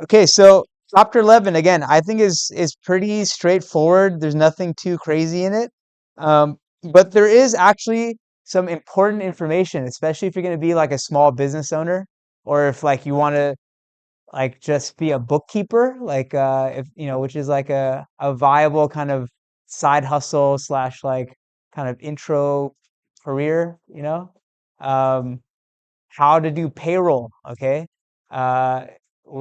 Okay, so chapter 11 again, I think is pretty straightforward. There's nothing too crazy in it. But there is actually some important information, especially if you're going to be like a small business owner or if like you want to like just be a bookkeeper, like if you know, which is like a viable kind of side hustle slash like kind of intro career, you know. Um, how to do payroll. Okay. Uh,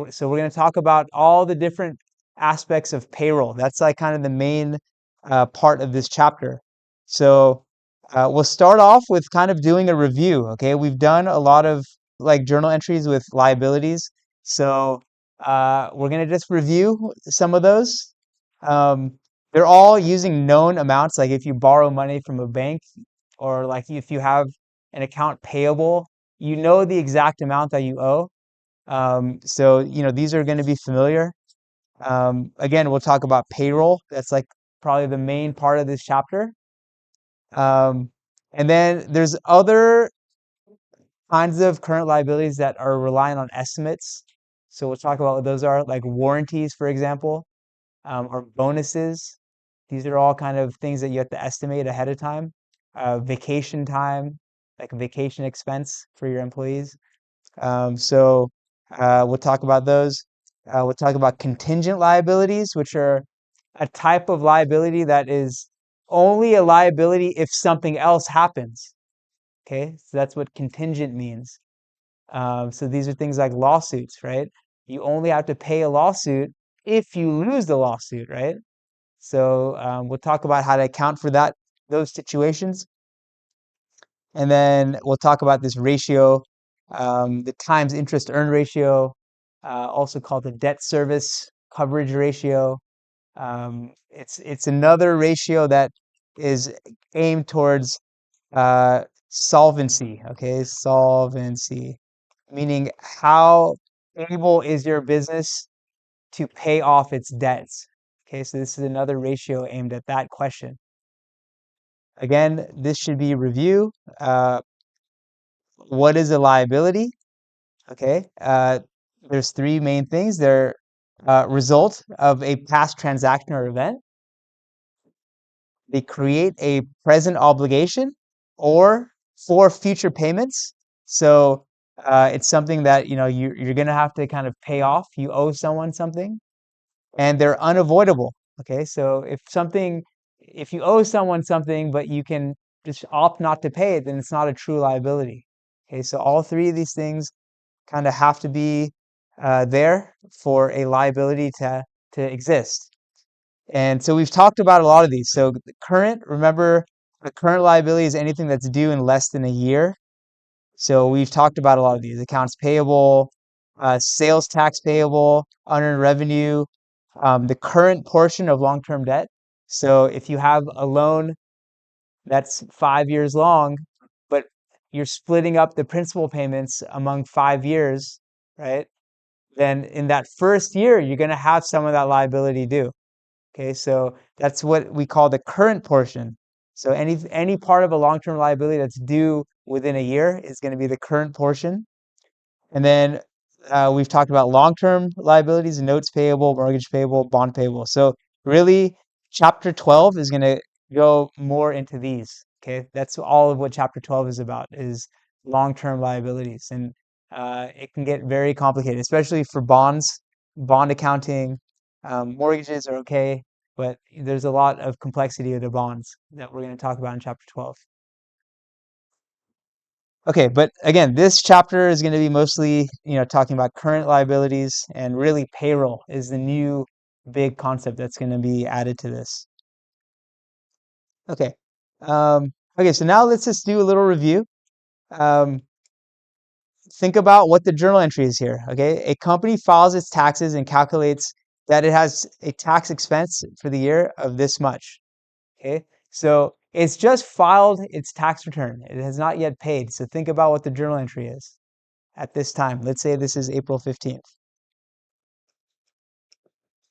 so we're going to talk about all the different aspects of payroll. That's like kind of the main part of this chapter. So we'll start off with kind of doing a review. Okay. We've done a lot of like journal entries with liabilities. So we're going to just review some of those. Um, they're all using known amounts. Like if you borrow money from a bank or like if you have an account payable, you know the exact amount that you owe. So, these are going to be familiar. Again, we'll talk about payroll. That's like probably the main part of this chapter. Um, and then there's other kinds of current liabilities that are relying on estimates. So we'll talk about what those are, like warranties, for example, or bonuses. These are all kind of things that you have to estimate ahead of time. Vacation time, like vacation expense for your employees. We'll talk about those. We'll talk about contingent liabilities, which are a type of liability that is only a liability if something else happens. Okay, so that's what contingent means. So these are things like lawsuits, right? You only have to pay a lawsuit if you lose the lawsuit, right? So we'll talk about how to account for those situations. And then we'll talk about this ratio, the times interest earned ratio, also called the debt service coverage ratio. It's another ratio that is aimed towards solvency. Okay, solvency, meaning how able is your business to pay off its debts. Okay, so this is another ratio aimed at that question. Again, this should be review. Uh, what is a liability? Okay. There's three main things. They're result of a past transaction or event. They create a present obligation or for future payments. So it's something that you're going to have to kind of pay off. You owe someone something, and they're unavoidable. Okay. So if you owe someone something, but you can just opt not to pay it, then it's not a true liability. Okay. So all three of these things kind of have to be there for a liability to exist. And so we've talked about a lot of these. So remember, the current liability is anything that's due in less than a year. So we've talked about a lot of these: accounts payable, sales tax payable, unearned revenue, the current portion of long-term debt. So if you have a loan that's 5 years long, but you're splitting up the principal payments among 5 years, right? Then in that first year, you're going to have some of that liability due. Okay, so that's what we call the current portion. So any part of a long-term liability that's due within a year is going to be the current portion. And then we've talked about long-term liabilities, notes payable, mortgage payable, bond payable. So really, chapter 12 is going to go more into these. Okay, that's all of what chapter 12 is about, is long-term liabilities. And it can get very complicated, especially for bonds, bond accounting. Mortgages are okay, but there's a lot of complexity of the bonds that we're going to talk about in chapter 12. Okay, but again, this chapter is going to be mostly, talking about current liabilities, and really payroll is the new big concept that's going to be added to this. Okay. Okay, so now let's just do a little review. Um, think about what the journal entry is here. Okay, a company files its taxes and calculates that it has a tax expense for the year of this much. Okay, so it's just filed its tax return. It has not yet paid. So think about what the journal entry is at this time. Let's say this is April 15th.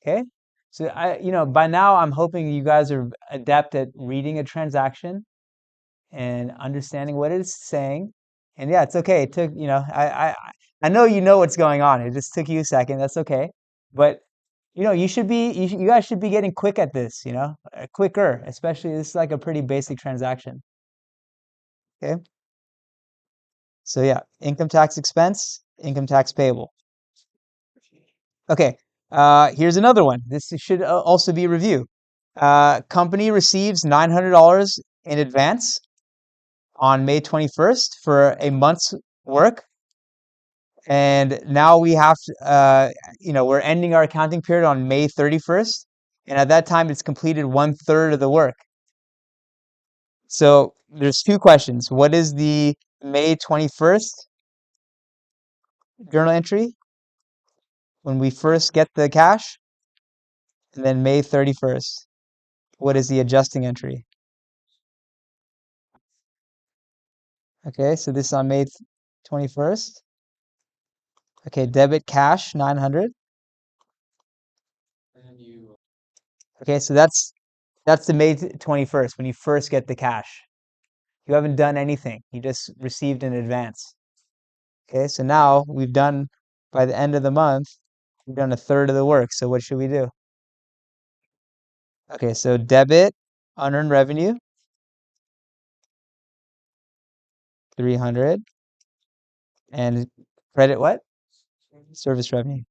Okay. So by now I'm hoping you guys are adept at reading a transaction and understanding what it's saying. And yeah, it's okay. It took, I know you know what's going on. It just took you a second. That's okay. But you guys should be getting quick at this, quicker, especially this is like a pretty basic transaction. Okay. So yeah, income tax expense, income tax payable. Okay. Here's another one. This should also be a review. Company receives $900 in advance on May 21st for a month's work. And now we have to, we're ending our accounting period on May 31st. And at that time, it's completed 1/3 of the work. So there's two questions. What is the May 21st journal entry when we first get the cash? And then May 31st, what is the adjusting entry? Okay, so this is on May 21st. Okay, debit cash 900. Okay, so that's the May 21st when you first get the cash. You haven't done anything. You just received in advance. Okay, so now by the end of the month, we've done 1/3 of the work. So what should we do? Okay, so debit unearned revenue, 300, and credit what? Service revenue.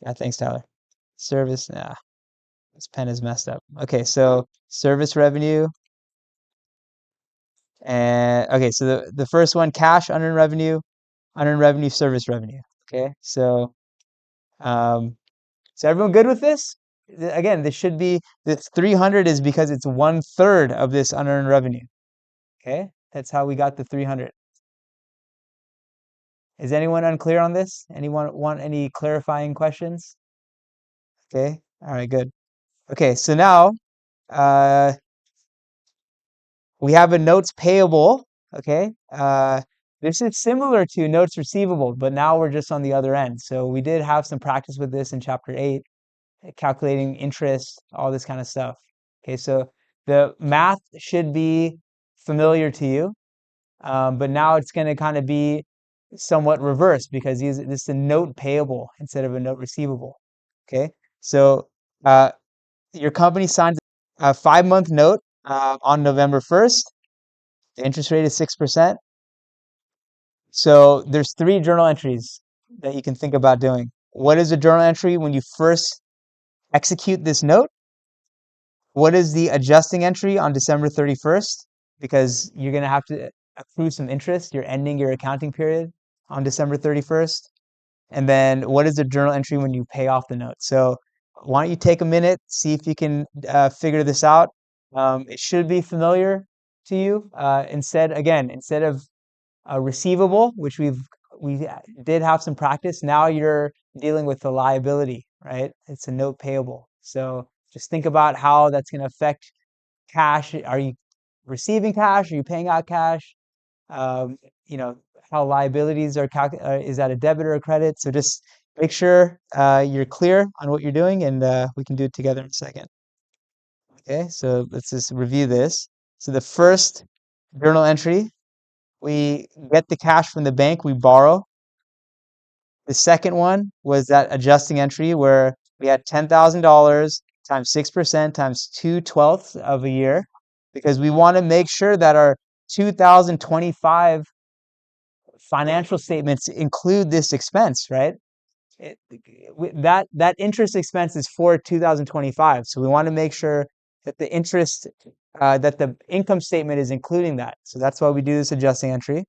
Yeah, thanks, Tyler. Service, nah, this pen is messed up. Okay, so service revenue, and okay, so the first one, cash unearned revenue, service revenue. Okay, um, so everyone good with this? Again, this 300 is because it's 1/3 of this unearned revenue. Okay, that's how we got the 300. Is anyone unclear on this? Anyone want any clarifying questions? Okay, all right, good. Okay, so now uh, we have a notes payable. Okay, this is similar to notes receivable, but now we're just on the other end. So we did have some practice with this in chapter 8, calculating interest, all this kind of stuff. Okay, so the math should be familiar to you, but now it's going to kind of be somewhat reversed because this is a note payable instead of a note receivable. Okay, so uh, your company signs a 5-month note on November 1st. The interest rate is 6%. So there's 3 journal entries that you can think about doing. What is a journal entry when you first execute this note? What is the adjusting entry on December 31st? Because you're going to have to accrue some interest. You're ending your accounting period on December 31st. And then what is the journal entry when you pay off the note? So why don't you take a minute, see if you can figure this out. It should be familiar to you. Instead of a receivable, which we did have some practice, now you're dealing with the liability, right? It's a note payable. So just think about how that's going to affect cash. Are you receiving cash? Are you paying out cash? Um, you know, how liabilities are is that a debit or a credit? So just make sure you're clear on what you're doing, and we can do it together in a second. Okay, so let's just review this. So the first journal entry, we get the cash from the bank, we borrow. The second one was that adjusting entry where we had $10,000 times 6% times 2/12 of a year because we want to make sure that our 2025 financial statements include this expense, right? That interest expense is for 2025. So we want to make sure that that the income statement is including that. So that's why we do this adjusting entry.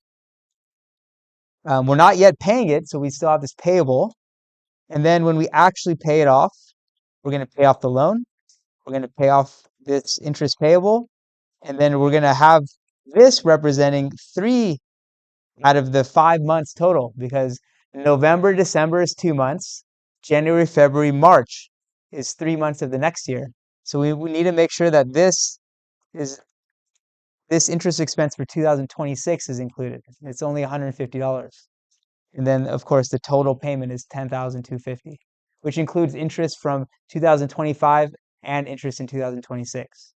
We're not yet paying it, so we still have this payable. And then when we actually pay it off, we're going to pay off the loan. We're going to pay off this interest payable. And then we're going to have this representing 3 out of the 5 months total because November, December is 2 months. January, February, March is 3 months of the next year. So we need to make sure that this interest expense for 2026 is included. It's only $150. And then, of course, the total payment is $10,250, which includes interest from 2025 and interest in 2026.